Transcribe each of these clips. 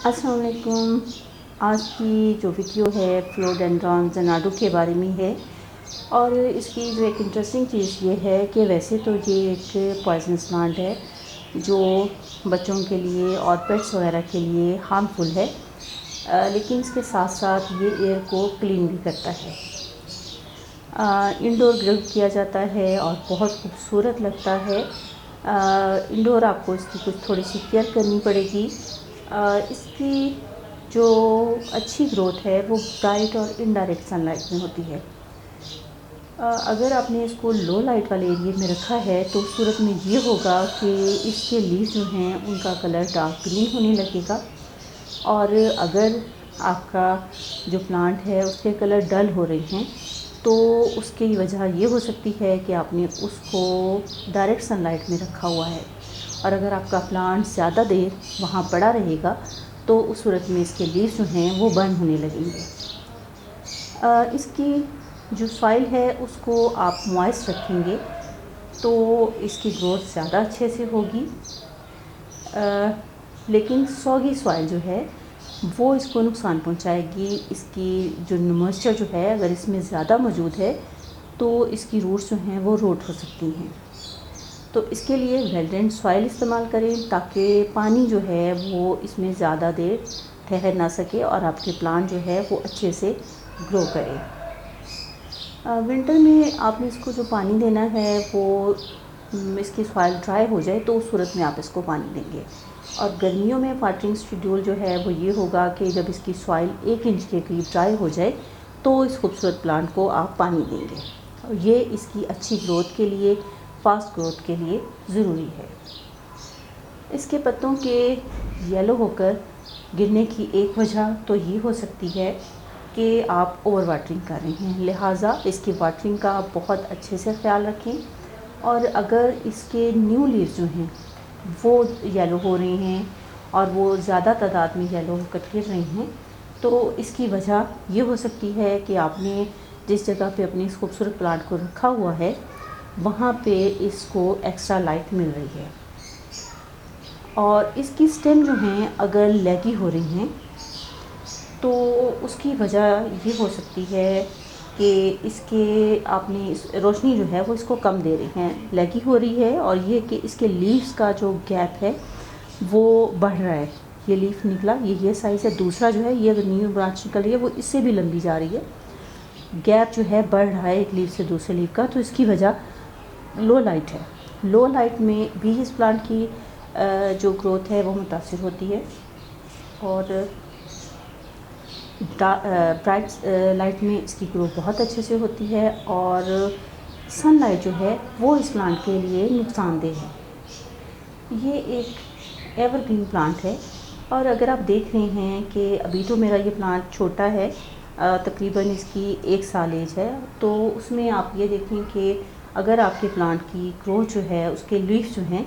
अस्सलाम वालेकुम। आज की जो वीडियो है फ़िलोडेंड्रॉन ज़नाडू के बारे में है। और इसकी जो एक इंटरेस्टिंग चीज़ ये है कि वैसे तो ये एक पॉइजनस प्लांट है जो बच्चों के लिए और पेट्स वगैरह के लिए हार्मफुल है, लेकिन इसके साथ साथ ये एयर को क्लीन भी करता है। इंडोर ग्रो किया जाता है और बहुत खूबसूरत लगता है। इंडोर आपको इसकी कुछ थोड़ी सी केयर करनी पड़ेगी। इसकी जो अच्छी ग्रोथ है वो ब्राइट और इनडायरेक्ट सनलाइट में होती है। अगर आपने इसको लो लाइट वाले एरिया में रखा है तो सूरत में ये होगा कि इसके लीव्स जो हैं उनका कलर डार्क ग्रीन होने लगेगा। और अगर आपका जो प्लांट है उसके कलर डल हो रहे हैं तो उसकी वजह ये हो सकती है कि आपने उसको डायरेक्ट सनलाइट में रखा हुआ है। और अगर आपका प्लांट ज़्यादा देर वहाँ पड़ा रहेगा तो उस सूरत में इसके लीव्स जो हैं वो बर्न होने लगेंगे। इसकी जो सॉइल है उसको आप मॉइस्ट रखेंगे तो इसकी ग्रोथ ज़्यादा अच्छे से होगी। लेकिन सॉगी सॉइल जो है वो इसको नुकसान पहुंचाएगी। इसकी जो मॉइस्चर जो है अगर इसमें ज़्यादा मौजूद है तो इसकी रूट्स जो हैं वो रोट हो सकती हैं। तो इसके लिए वेल ड्रेन्ड सॉइल इस्तेमाल करें ताकि पानी जो है वो इसमें ज़्यादा देर ठहर ना सके और आपके प्लांट जो है वो अच्छे से ग्रो करे। विंटर में आपने इसको जो पानी देना है वो इसकी सॉइल ड्राई हो जाए तो उस सूरत में आप इसको पानी देंगे। और गर्मियों में वाटरिंग शेड्यूल जो है वो ये होगा कि जब इसकी सॉइल 1 इंच के करीब ड्राई हो जाए तो इस खूबसूरत प्लांट को आप पानी देंगे। और ये इसकी अच्छी ग्रोथ के लिए, फास्ट ग्रोथ के लिए ज़रूरी है। इसके पत्तों के येलो होकर गिरने की एक वजह तो ये हो सकती है कि आप ओवर वाटरिंग कर रहे हैं, लिहाजा इसकी वाटरिंग का आप बहुत अच्छे से ख्याल रखें। और अगर इसके न्यू लीव्स जो हैं वो येलो हो रहे हैं और वो ज़्यादा तादाद में येलो होकर गिर रहे हैं तो इसकी वजह ये हो सकती है कि आपने जिस जगह पे अपनी इस खूबसूरत प्लांट को रखा हुआ है वहाँ पे इसको एक्स्ट्रा लाइट मिल रही है। और इसकी स्टेम जो हैं अगर लैगी हो रही हैं तो उसकी वजह ये हो सकती है कि इसके आपने रोशनी जो है वो इसको कम दे रही हैं, लैगी हो रही है। और ये कि इसके लीव्स का जो गैप है वो बढ़ रहा है। ये लीफ निकला, ये साइज़ है। दूसरा जो है ये न्यू ब्रांच निकल रही है वो इससे भी लंबी जा रही है। गैप जो है बढ़ रहा है एक लीफ से दूसरे लीफ का, तो इसकी वजह लो लाइट है। लो लाइट में भी इस प्लांट की जो ग्रोथ है वो मुतासिर होती है। और ब्राइट लाइट में इसकी ग्रोथ बहुत अच्छे से होती है। और सनलाइट जो है वो इस प्लांट के लिए नुकसानदेह है। ये एक एवरग्रीन प्लांट है। और अगर आप देख रहे हैं कि अभी तो मेरा ये प्लांट छोटा है, तकरीबन इसकी 1 साल एज है, तो उसमें आप ये देखें कि अगर आपके प्लांट की ग्रोथ जो है उसके लीफ जो हैं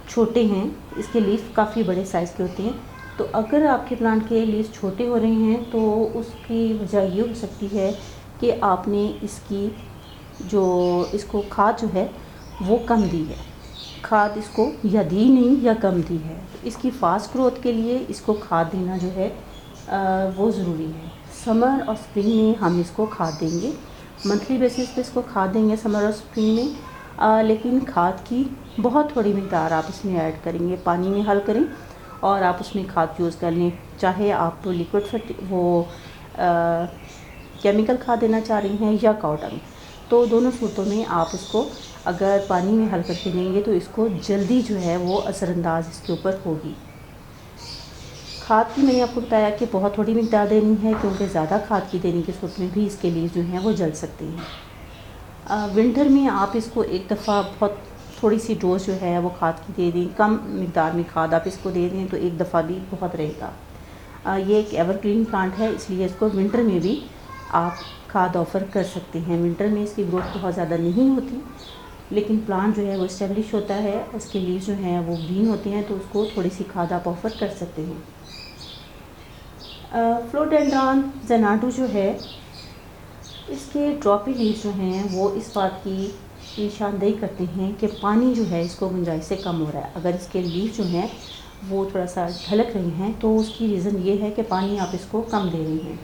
छोटे हैं, इसके लीफ काफ़ी बड़े साइज़ के होते हैं। तो अगर आपके प्लांट के लीफ छोटे हो रहे हैं तो उसकी वजह ये हो सकती है कि आपने इसको खाद जो है वो कम दी है। खाद इसको या दी नहीं या कम दी है। तो इसकी फास्ट ग्रोथ के लिए इसको खाद देना जो है वो ज़रूरी है। समर और स्प्रिंग में हम इसको खाद देंगे, मंथली बेसिस पे इसको खाद देंगे समर और स्प्रिंग में। लेकिन खाद की बहुत थोड़ी मिकदार आप इसमें ऐड करेंगे, पानी में हल करें और आप उसमें खाद यूज़ कर लें। चाहे आप लिक्विड केमिकल खाद देना चाह रही हैं या काउ डंग, तो दोनों सूरतों में आप उसको अगर पानी में हल करके देंगे तो इसको जल्दी जो है वो असरअंदाज इसके ऊपर होगी। खाद की मैंने आपको बताया कि बहुत थोड़ी मिकदार देनी है क्योंकि ज़्यादा खाद की देने की सूरत में भी इसके लिए जो हैं वो जल सकती हैं। विंटर में आप इसको एक दफ़ा बहुत थोड़ी सी डोज जो है वो खाद की दे दें, कम मिकदार में खाद आप इसको दे दें तो एक दफ़ा भी बहुत रहेगा। ये एक एवरग्रीन प्लांट है इसलिए इसको विंटर में भी आप खाद ऑफ़र कर सकते हैं। विंटर में इसकी ग्रोथ बहुत ज़्यादा नहीं होती लेकिन प्लांट जो है वो इस्टेब्लिश होता है, उसके लीव्स जो हैं वो ग्रीन होते हैं, तो उसको थोड़ी सी खाद आप ऑफ़र कर सकते हैं। फ़िलोडेंड्रॉन ज़नाडू जो है इसके ड्रॉपी लीव्स जो हैं वो इस बात की निशानदेही करते हैं कि पानी जो है इसको गुंजाइश से कम हो रहा है। अगर इसके लीफ जो हैं वो थोड़ा सा ढलक रही हैं, तो उसकी रीज़न ये है कि पानी आप इसको कम दे रही हैं।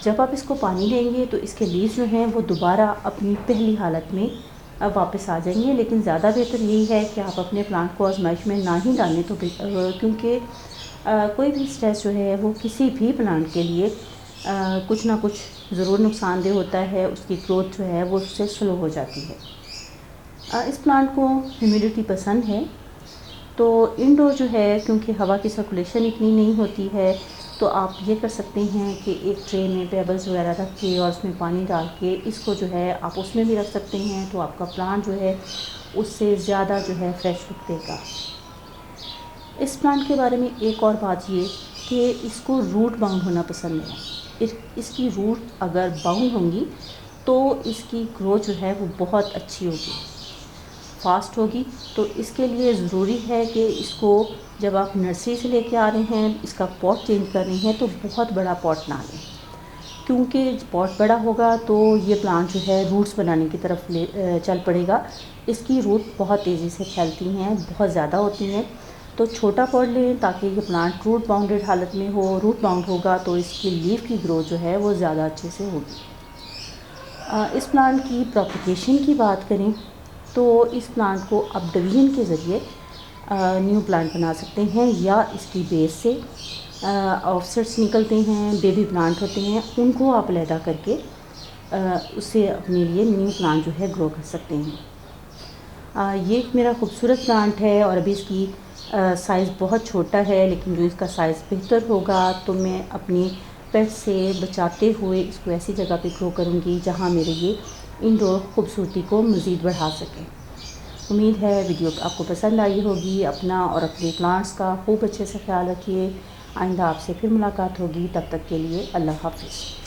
जब आप इसको पानी देंगे तो इसके लीव्स जो हैं वो दोबारा अपनी पहली हालत में अब वापस आ जाएंगे। लेकिन ज़्यादा बेहतर यही है कि आप अपने प्लांट को आजमाइश में ना ही डालें, तो क्योंकि कोई भी स्ट्रेस जो है वो किसी भी प्लांट के लिए कुछ ना कुछ ज़रूर नुकसानदेह होता है। उसकी ग्रोथ जो है वो उससे स्लो हो जाती है। इस प्लांट को ह्यूमिडिटी पसंद है, तो इंडोर जो है क्योंकि हवा की सर्कुलेशन इतनी नहीं होती है, तो आप ये कर सकते हैं कि एक ट्रे में पेबल्स वगैरह रख के और उसमें पानी डाल के इसको जो है आप उसमें भी रख सकते हैं, तो आपका प्लांट जो है उससे ज़्यादा जो है फ्रेश लुक देगा। इस प्लांट के बारे में एक और बात ये कि इसको रूट बाउंड होना पसंद है। इसकी रूट अगर बाउंड होंगी तो इसकी ग्रोथ जो है वो बहुत अच्छी होगी, फास्ट होगी। तो इसके लिए ज़रूरी है कि इसको जब आप नर्सरी से लेके आ रहे हैं, इसका पॉट चेंज कर रहे हैं, तो बहुत बड़ा पॉट ना लें, क्योंकि पॉट बड़ा होगा तो ये प्लांट जो है रूट्स बनाने की तरफ चल पड़ेगा। इसकी रूट बहुत तेज़ी से फैलती हैं, बहुत ज़्यादा होती हैं। तो छोटा पॉट लें ताकि ये प्लांट रूट बाउंडेड हालत में हो। रूट बाउंड होगा तो इसकी लीफ की ग्रोथ जो है वो ज़्यादा अच्छे से होगी। इस प्लांट की प्रोपगेशन की बात करें तो इस प्लांट को आप डिवीजन के ज़रिए न्यू प्लांट बना सकते हैं, या इसकी बेस से ऑफसेट्स निकलते हैं, बेबी प्लांट होते हैं, उनको आप अलहदा करके उससे अपने लिए न्यू प्लांट जो है ग्रो कर सकते हैं। ये एक मेरा खूबसूरत प्लांट है और अभी इसकी साइज़ बहुत छोटा है, लेकिन जो इसका साइज़ बेहतर होगा तो मैं अपनी पेट से बचाते हुए इसको ऐसी जगह पे ग्रो करूँगी जहाँ मेरे ये इंडोर खूबसूरती को मज़ीद बढ़ा सकें। उम्मीद है वीडियो आपको पसंद आई होगी। अपना और अपने प्लांट्स का खूब अच्छे से ख्याल रखिए। आइंदा आपसे फिर मुलाकात होगी, तब तक के लिए अल्लाह हाफ़िज़।